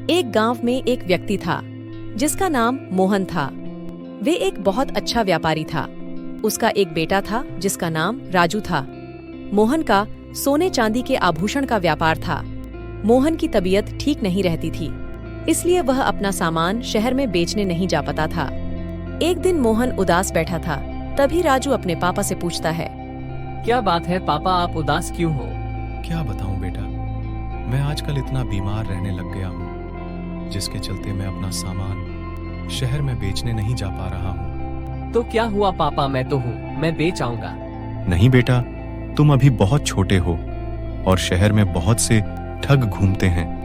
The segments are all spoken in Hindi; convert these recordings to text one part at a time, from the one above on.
एक गांव में एक व्यक्ति था जिसका नाम मोहन था। वे एक बहुत अच्छा व्यापारी था। उसका एक बेटा था जिसका नाम राजू था। मोहन का सोने चांदी के आभूषण का व्यापार था। मोहन की तबीयत ठीक नहीं रहती थी, इसलिए वह अपना सामान शहर में बेचने नहीं जा पाता था। एक दिन मोहन उदास बैठा था, तभी राजू अपने पापा से पूछता है, क्या बात है पापा, आप उदास क्यों हो? क्या बताऊं बेटा, मैं आजकल इतना बीमार रहने लग गया हूँ, जिसके चलते मैं अपना सामान शहर में बेचने नहीं जा पा रहा हूँ। तो क्या हुआ पापा, मैं तो हूँ, मैं बेच आऊंगा। नहीं बेटा, तुम अभी बहुत छोटे हो और शहर में बहुत से ठग घूमते हैं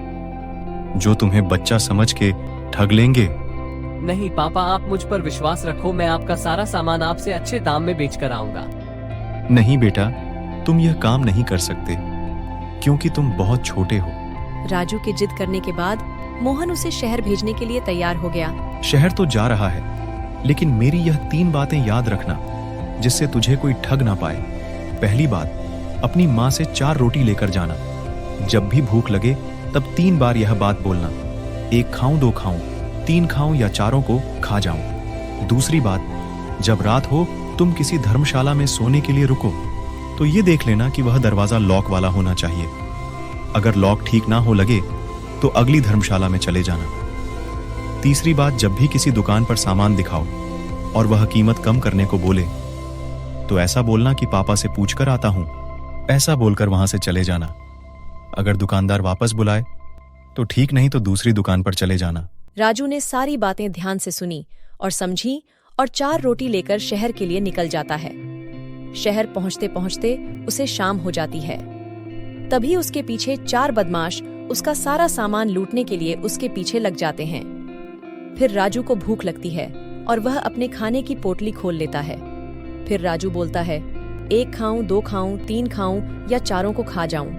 जो तुम्हें बच्चा समझ के ठग लेंगे। नहीं पापा, आप मुझ पर विश्वास रखो, मैं आपका सारा सामान आपसे अच्छे दाम में बेच कर आऊंगा। नहीं बेटा, तुम यह काम नहीं कर सकते क्योंकि तुम बहुत छोटे हो। राजू के जिद करने के बाद मोहन उसे शहर भेजने के लिए तैयार हो गया। शहर तो जा रहा है, लेकिन मेरी यह 3 बातें याद रखना जिससे तुझे कोई ठग ना पाए। पहली बात, अपनी माँ से 4 रोटी लेकर जाना। जब भी भूख लगे तब 3 बार यह बात बोलना, 1 खाऊं, 2 खाऊं, 3 खाऊं या चारों को खा जाऊं। दूसरी बात, जब रात हो तुम किसी धर्मशाला में सोने के लिए रुको तो ये देख लेना कि वह दरवाजा लॉक वाला होना चाहिए। अगर लॉक ठीक ना हो लगे तो अगली धर्मशाला में चले जाना। तीसरी बात, जब भी किसी दुकान पर सामान दिखाओ और वह कीमत कम करने को बोले तो ऐसा बोलना कि पापा से पूछकर आता हूं। ऐसा बोलकर वहां से चले जाना। अगर दुकानदार वापस बुलाए तो ठीक, नहीं तो दूसरी दुकान पर चले जाना। राजू ने सारी बातें ध्यान से सुनी और समझी और 4 रोटी लेकर शहर के लिए निकल जाता है। शहर पहुंचते पहुंचते उसे शाम हो जाती है। तभी उसके पीछे 4 बदमाश उसका सारा सामान लूटने के लिए उसके पीछे लग जाते हैं। फिर राजू को भूख लगती है और वह अपने खाने की पोटली खोल लेता है। फिर राजू बोलता है, 1 खाऊं, 2 खाऊं, 3 खाऊं या चारों को खा जाऊं।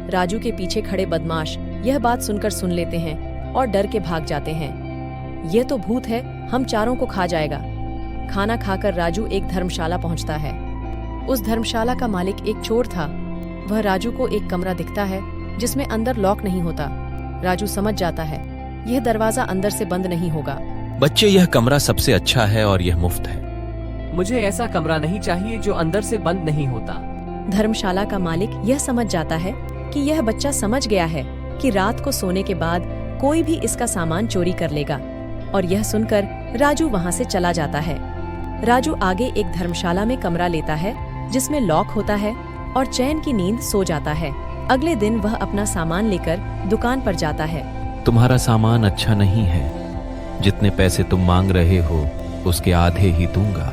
राजू के पीछे खड़े बदमाश यह बात सुनकर सुन लेते हैं और डर के भाग जाते हैं। यह तो भूत है, हम चारों को खा जाएगा। खाना खाकर राजू एक धर्मशाला पहुंचता है। उस धर्मशाला का मालिक एक चोर था। वह राजू को एक कमरा दिखता है जिसमें अंदर लॉक नहीं होता। राजू समझ जाता है यह दरवाजा अंदर से बंद नहीं होगा। बच्चे, यह कमरा सबसे अच्छा है और यह मुफ्त है। मुझे ऐसा कमरा नहीं चाहिए जो अंदर से बंद नहीं होता। धर्मशाला का मालिक यह समझ जाता है कि यह बच्चा समझ गया है कि रात को सोने के बाद कोई भी इसका सामान चोरी कर लेगा, और यह सुनकर राजू वहां से चला जाता है। राजू आगे एक धर्मशाला में कमरा लेता है जिसमें लॉक होता है और चैन की नींद सो जाता है। अगले दिन वह अपना सामान लेकर दुकान पर जाता है। तुम्हारा सामान अच्छा नहीं है, जितने पैसे तुम मांग रहे हो उसके आधे ही दूंगा।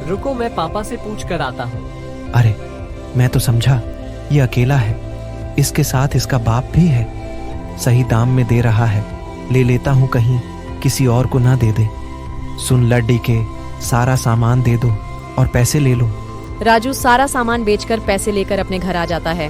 रुको, मैं पापा से पूछ कर आता हूँ। अरे मैं तो समझा ये अकेला है, इसके साथ इसका बाप भी है। सही दाम में दे रहा है, ले लेता हूँ, कहीं किसी और को ना दे दे। सुन लड्डी के, सारा सामान दे दो और पैसे ले लो। राजू सारा सामान बेचकर पैसे लेकर अपने घर आ जाता है।